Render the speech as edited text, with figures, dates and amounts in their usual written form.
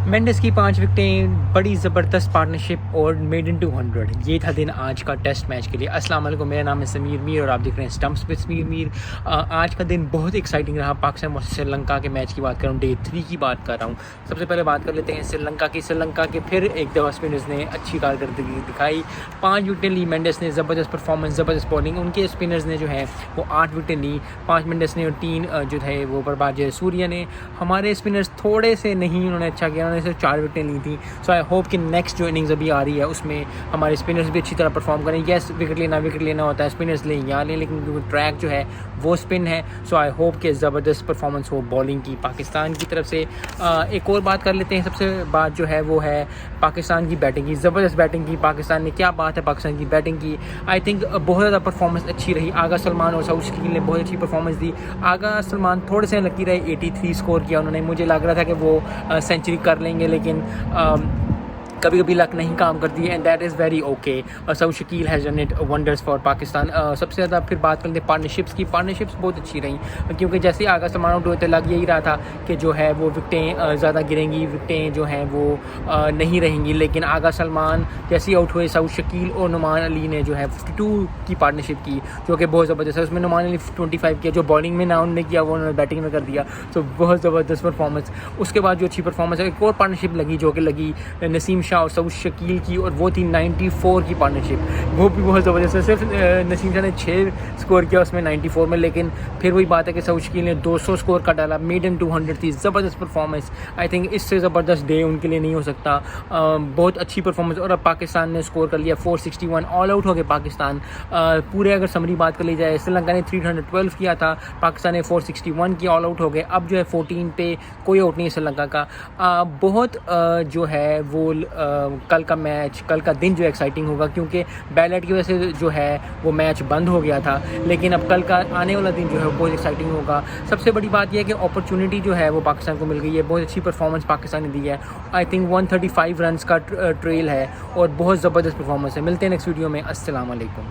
मेंडिस की 5 विकेटें, बड़ी ज़बरदस्त पार्टनरशिप और मेड इन 200। ये था दिन आज का टेस्ट मैच के लिए। अस्सलाम वालेकुम, मेरा नाम है समीर मीर और आप देख रहे हैं स्टम्प्स विद समीर मीर। आज का दिन बहुत एक्साइटिंग रहा। पाकिस्तान वर्सेस श्रीलंका के मैच की बात कर रहा हूँ, डे 3 की बात कर रहा हूँ। सबसे पहले बात कर लेते हैं श्रीलंका की। श्रीलंका के फिर एक दफ़ा स्पिनर्स ने अच्छी कारकर्दगी दिखाई। 5 विकेटें ली मेंडिस ने, ज़बरदस्त परफॉर्मेंस, ज़बरदस्त बॉलिंग। उनके स्पिनर्स ने जो है वो 8 विकेटें ली, 5 मेंडिस ने और 3 जो थे वो बर्बाद सूर्या ने। हमारे स्पिनर्स थोड़े से नहीं उन्होंने अच्छा किया, उन्होंने सिर्फ 4 विकेटें ली थी। सो आई होप कि नेक्स्ट जो इनिंग्स अभी आ रही है उसमें हमारे स्पिनर्स भी अच्छी तरह परफॉर्म करें। येस, विकेट लेना होता है, स्पिनर्स लें या लें, लेकिन ट्रैक जो है वो स्पिन है। सो आई होप कि ज़बरदस्त परफॉर्मेंस हो बॉलिंग की पाकिस्तान की तरफ से। एक और बात कर लेते हैं। सबसे बात जो है वो है पाकिस्तान की बैटिंग की। ज़बरदस्त बैटिंग की पाकिस्तान ने। क्या बात है पाकिस्तान की बैटिंग की। आई थिंक बहुत ज़्यादा परफॉर्मेंस अच्छी रही। आगा सलमान और साउथ शकील ने बहुत अच्छी परफॉर्मेंस दी। आगा सलमान थोड़े से लकी रहे, 83 स्कोर किया उन्होंने। मुझे लग रहा था कि वो सेंचुरी कर लेंगे, लेकिन कभी कभी लक नहीं काम करती है, and that is very okay. और Saud Shakeel has done it wonders for Pakistan. सबसे ज़्यादा फिर बात करते हैं पार्टनरशिप्स की। पार्टनरशिप्स बहुत अच्छी रहीं, क्योंकि जैसे ही आगा सलमान आउट हुए थे लग यही रहा था कि जो है वो विकटें ज़्यादा गिरेंगी, विकटें जो हैं वो नहीं रहेंगी। लेकिन आगा सलमान जैसे ही आउट हुए, साउथ शकील और नुमान अली ने जो है 52 की पार्टनरशिप की, जो कि बहुत ज़बरदस्त है। उसमें नुमान अली 25 किया, जो बॉलिंग में ना उन्होंने किया वो उन्होंने बैटिंग में कर दिया। तो बहुत ज़बरदस्त परफॉर्मेंस। उसके बाद जो अच्छी परफॉर्मेंस है, एक और पार्टनरशिप लगी जो कि लगी नसीम शाह और साउथ शकील की, और वो थी 94 की पार्टनरशिप। वो भी बहुत ज़बरदस्त है। सिर्फ नसीम शाह ने 6 स्कोर किया उसमें 94 में, लेकिन फिर वही बात है कि साउथ शकील ने 200 स्कोर का डाला। मेड इन 200 थी, ज़बरदस्त परफॉर्मेंस। आई थिंक इससे ज़बरदस्त डे उनके लिए नहीं हो सकता। बहुत अच्छी परफॉर्मेंस। और अब पाकिस्तान ने स्कोर कर लिया 461, ऑल आउट हो गए पाकिस्तान। पूरे अगर समरी बात कर ली जाए, श्रीलंका ने 312 किया था, पाकिस्तान ने 461 की, ऑल आउट हो गए। अब जो है 14 पे कोई आउट नहीं है श्रीलंका का। बहुत जो है वो कल का मैच, कल का दिन जो एक्साइटिंग होगा, क्योंकि बैलेट की वजह से जो है वो मैच बंद हो गया था। लेकिन अब कल का आने वाला दिन जो है वो बहुत एक्साइटिंग होगा। सबसे बड़ी बात यह है कि अपॉर्चुनिटी जो है वो पाकिस्तान को मिल गई है। बहुत अच्छी परफॉर्मेंस पाकिस्तान ने दी है। आई थिंक 135 रन्स का ट्रेल है और बहुत ज़बरदस्त परफॉर्मेंस है। मिलते हैं नेक्स्ट वीडियो में। अस्सलाम वालेकुम।